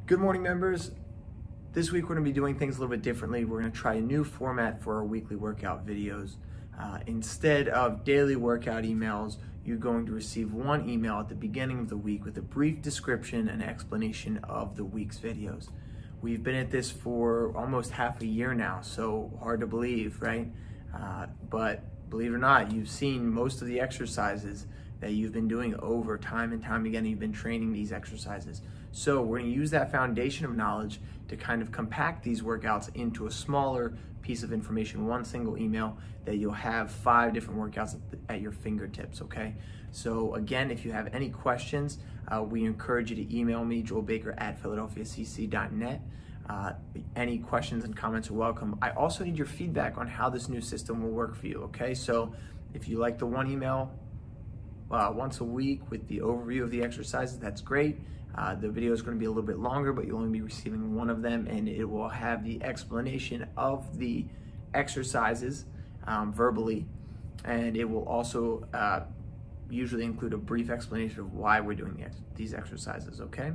Good morning, members. This week we're going to be doing things a little bit differently. We're going to try a new format for our weekly workout videos. Instead of daily workout emails, you're going to receive one email at the beginning of the week with a brief description and explanation of the week's videos. We've been at this for almost half a year now, so hard to believe, right? But believe it or not, you've seen most of the exercises that you've been doing over time and time again. You've been training these exercises. So we're going to use that foundation of knowledge to kind of compact these workouts into a smaller piece of information, one single email that you'll have 5 different workouts at your fingertips, okay? So again, if you have any questions, we encourage you to email me, joelbaker@philadelphiacc.net. Any questions and comments are welcome. I also need your feedback on how this new system will work for you, okay? So if you like the one email once a week with the overview of the exercises, that's great. The video is going to be a little bit longer, but you'll only be receiving one of them, and it will have the explanation of the exercises verbally, and it will also usually include a brief explanation of why we're doing these exercises, okay?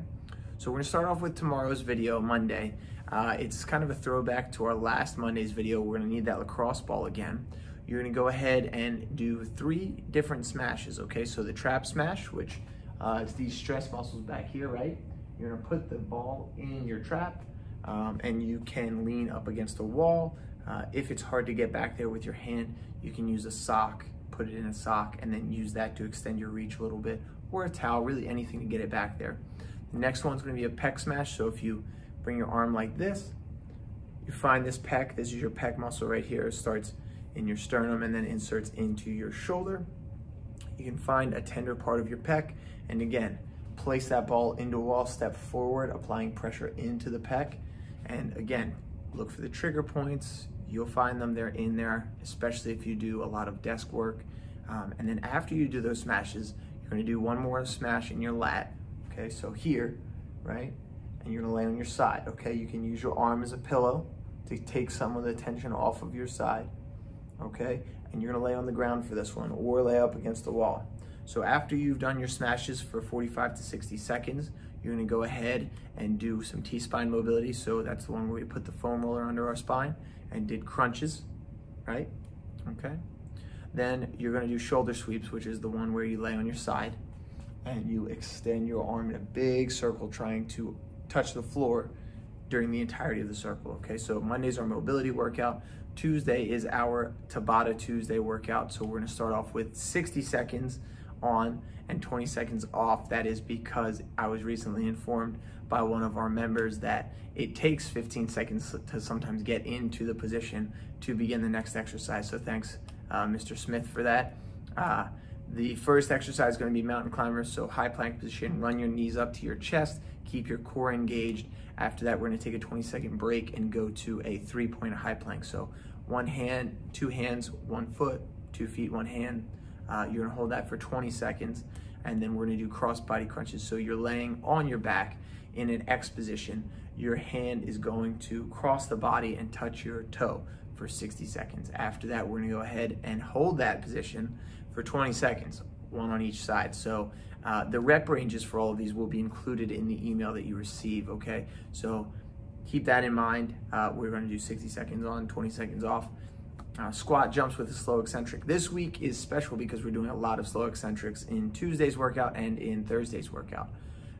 So we're going to start off with tomorrow's video, Monday. It's kind of a throwback to our last Monday's video. We're going to need that lacrosse ball again. You're going to go ahead and do 3 different smashes, okay? So the trap smash, which it's these stress muscles back here, right? You're gonna put the ball in your trap, and you can lean up against a wall. If it's hard to get back there with your hand, you can use a sock, put it in a sock, and then use that to extend your reach a little bit, or a towel, really anything to get it back there. The next one's gonna be a pec smash. So if you bring your arm like this, you find this pec, this is your pec muscle right here. It starts in your sternum and then inserts into your shoulder. You can find a tender part of your pec, and again, place that ball into a wall, step forward, applying pressure into the pec, and again, look for the trigger points. You'll find them, they're in there, especially if you do a lot of desk work. And then after you do those smashes, you're gonna do one more smash in your lat, okay? So here, right? And you're gonna lay on your side, okay? You can use your arm as a pillow to take some of the tension off of your side, okay? And you're gonna lay on the ground for this one, or lay up against the wall. So after you've done your smashes for 45 to 60 seconds, you're gonna go ahead and do some T-spine mobility. So that's the one where we put the foam roller under our spine and did crunches, right? Okay. Then you're gonna do shoulder sweeps, which is the one where you lay on your side and you extend your arm in a big circle, trying to touch the floor during the entirety of the circle, okay? So Monday's our mobility workout. Tuesday is our Tabata Tuesday workout. So we're gonna start off with 60 seconds on and 20 seconds off. That is because I was recently informed by one of our members that it takes 15 seconds to sometimes get into the position to begin the next exercise. So thanks, Mr. Smith, for that. The first exercise is going to be mountain climbers. So high plank position, run your knees up to your chest, keep your core engaged. After that, we're going to take a 20-second break and go to a 3-point high plank. So 1 hand, 2 hands, 1 foot, 2 feet, 1 hand. You're gonna hold that for 20 seconds, and then we're gonna do cross body crunches. So you're laying on your back in an X position. Your hand is going to cross the body and touch your toe for 60 seconds. After that, we're gonna go ahead and hold that position for 20 seconds, 1 on each side. So the rep ranges for all of these will be included in the email that you receive, okay? So keep that in mind. We're gonna do 60 seconds on, 20 seconds off. Squat jumps with a slow eccentric. This week is special because we're doing a lot of slow eccentrics in Tuesday's workout and in Thursday's workout.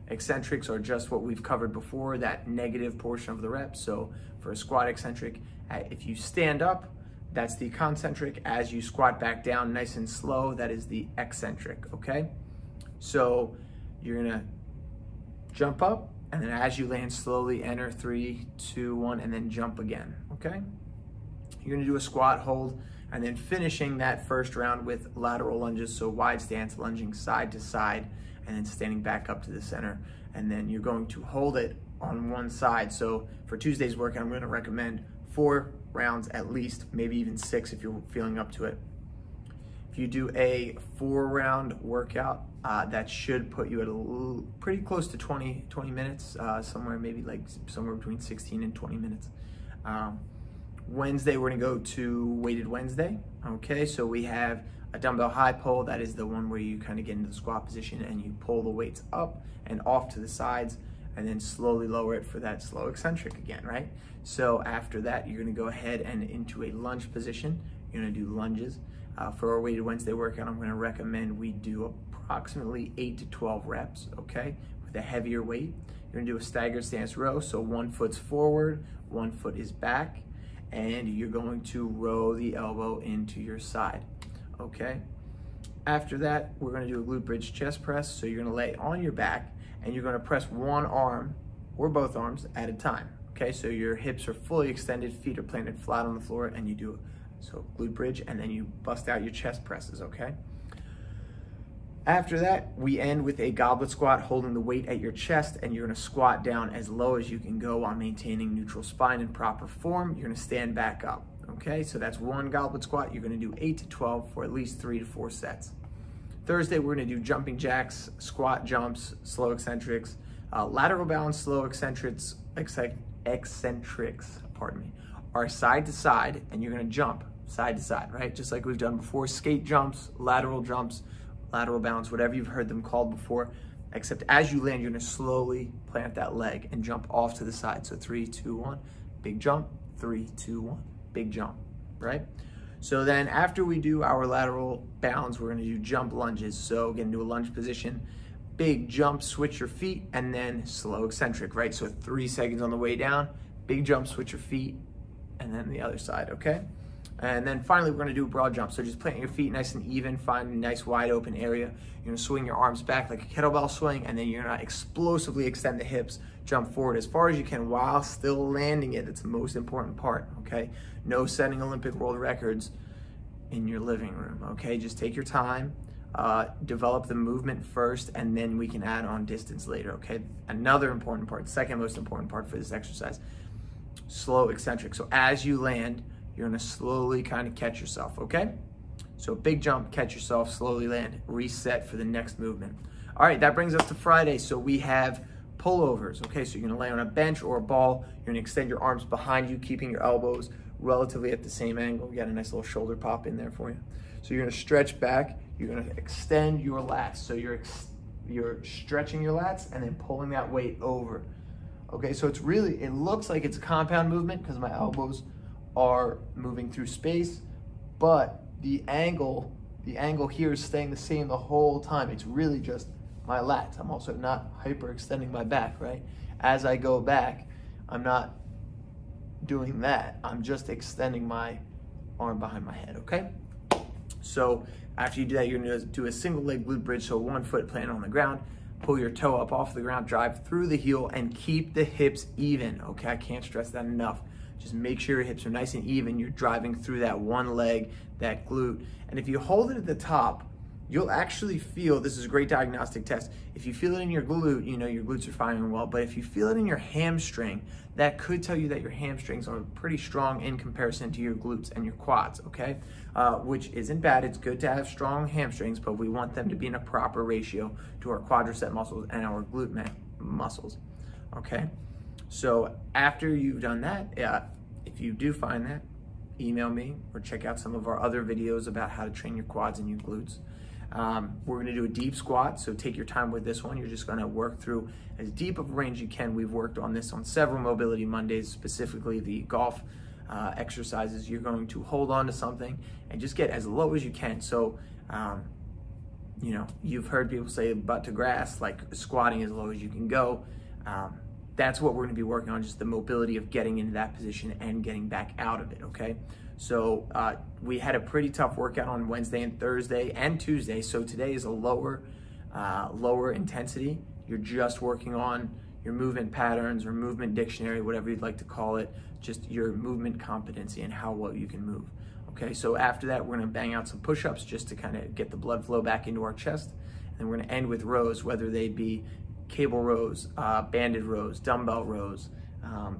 Eccentrics are just what we've covered before, that negative portion of the rep. So for a squat eccentric, if you stand up, that's the concentric. As you squat back down nice and slow, that is the eccentric, okay? So you're gonna jump up, and then as you land, slowly enter 3, 2, 1, and then jump again, okay? You're gonna do a squat hold, and then finishing that first round with lateral lunges, so wide stance, lunging side to side, and then standing back up to the center. And then you're going to hold it on one side. So for Tuesday's workout, I'm gonna recommend 4 rounds at least, maybe even 6 if you're feeling up to it. If you do a 4-round workout, that should put you at pretty close to 20 minutes, somewhere maybe like somewhere between 16 and 20 minutes. Wednesday, we're gonna go to weighted Wednesday. Okay, so we have a dumbbell high pull. That is the one where you kind of get into the squat position and you pull the weights up and off to the sides. and then slowly lower it for that slow eccentric again, right? So after that, you're gonna go ahead and into a lunge position. You're gonna do lunges. For our weighted Wednesday workout, I'm gonna recommend we do approximately 8 to 12 reps, okay? With a heavier weight. You're gonna do a staggered stance row, so one foot's forward, one foot is back, and you're going to row the elbow into your side, okay? After that, we're gonna do a glute bridge chest press, so you're gonna lay on your back, and you're gonna press one arm, or both arms, at a time, okay? So your hips are fully extended, feet are planted flat on the floor, and you do so glute bridge, and then you bust out your chest presses, okay? After that, we end with a goblet squat, holding the weight at your chest, and you're gonna squat down as low as you can go while maintaining neutral spine in proper form. You're gonna stand back up, okay? So that's one goblet squat. You're gonna do 8 to 12 for at least 3 to 4 sets. Thursday, we're gonna do jumping jacks, squat jumps, slow eccentrics, lateral balance, slow eccentrics, are side to side, and you're gonna jump side to side, right? Just like we've done before, skate jumps, lateral balance, whatever you've heard them called before, except as you land, you're gonna slowly plant that leg and jump off to the side. So 3, 2, 1, big jump, 3, 2, 1, big jump, right? So then after we do our lateral balance, we're gonna do jump lunges. So again, do a lunge position, big jump, switch your feet, and then slow eccentric, right? So 3 seconds on the way down, big jump, switch your feet, and then the other side, okay? And then finally, we're gonna do a broad jump. So just plant your feet nice and even, find a nice wide open area. You're gonna swing your arms back like a kettlebell swing, and then you're gonna explosively extend the hips, jump forward as far as you can while still landing it. That's the most important part, okay? No setting Olympic world records in your living room, okay? Just take your time, develop the movement first, and then we can add on distance later, okay? Another important part, second most important part for this exercise, slow eccentric. So as you land, you're gonna slowly kind of catch yourself, okay? So big jump, catch yourself, slowly land, reset for the next movement. All right, that brings us to Friday. So we have pullovers, okay? So you're gonna lay on a bench or a ball. You're gonna extend your arms behind you, keeping your elbows relatively at the same angle. You got a nice little shoulder pop in there for you. So you're gonna stretch back. You're gonna extend your lats. So you're stretching your lats and then pulling that weight over. Okay, so it looks like it's a compound movement because my elbows are moving through space, but the angle here is staying the same the whole time. It's really just my lats. I'm also not hyperextending my back, right? As I go back, I'm not doing that. I'm just extending my arm behind my head, okay? So after you do that, you're gonna do a single leg glute bridge, so one foot planted on the ground, pull your toe up off the ground, drive through the heel, and keep the hips even, okay? I can't stress that enough. Just make sure your hips are nice and even. You're driving through that one leg, that glute. And if you hold it at the top, you'll actually feel, this is a great diagnostic test. If you feel it in your glute, you know your glutes are firing well, but if you feel it in your hamstring, that could tell you that your hamstrings are pretty strong in comparison to your glutes and your quads, okay? Which isn't bad. It's good to have strong hamstrings, but we want them to be in a proper ratio to our quadricep muscles and our glute muscles, okay? So after you've done that, if you do find that, email me or check out some of our other videos about how to train your quads and your glutes. We're gonna do a deep squat, so take your time with this one. You're just gonna work through as deep of a range you can. We've worked on this on several Mobility Mondays, specifically the golf exercises. You're going to hold on to something and just get as low as you can. So, you know, you've heard people say butt to grass, like squatting as low as you can go. That's what we're gonna be working on, just the mobility of getting into that position and getting back out of it, okay? So we had a pretty tough workout on Wednesday and Thursday and Tuesday. So today is a lower intensity. You're just working on your movement patterns or movement dictionary, whatever you'd like to call it, just your movement competency and how well you can move. Okay, so after that, we're gonna bang out some push-ups just to kind of get the blood flow back into our chest. And we're gonna end with rows, whether they be cable rows, banded rows, dumbbell rows,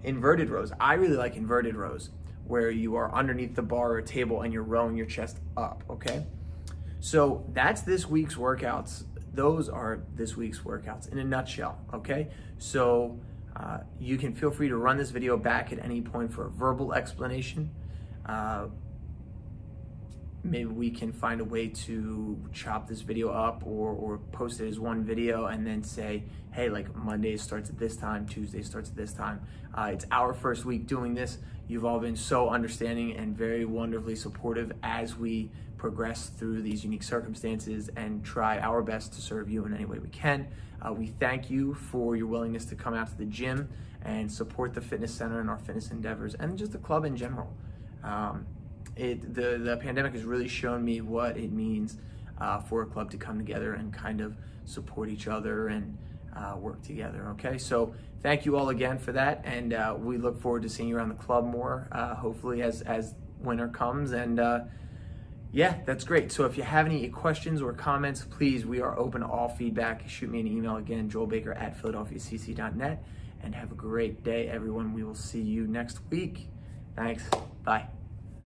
inverted rows. I really like inverted rows, where you are underneath the bar or table and you're rowing your chest up, okay? So that's this week's workouts. Those are this week's workouts in a nutshell, okay? So you can feel free to run this video back at any point for a verbal explanation. maybe we can find a way to chop this video up or post it as one video and then say, hey, like Monday starts at this time, Tuesday starts at this time. It's our first week doing this. You've all been so understanding and very wonderfully supportive as we progress through these unique circumstances and try our best to serve you in any way we can. We thank you for your willingness to come out to the gym and support the fitness center and our fitness endeavors and just the club in general. The pandemic has really shown me what it means for a club to come together and kind of support each other and work together, okay? So thank you all again for that, and we look forward to seeing you around the club more, hopefully as winter comes, and yeah, that's great. So if you have any questions or comments, please, we are open to all feedback. Shoot me an email again, joelbaker@philadelphiacc.net, and have a great day, everyone. We will see you next week. Thanks. Bye.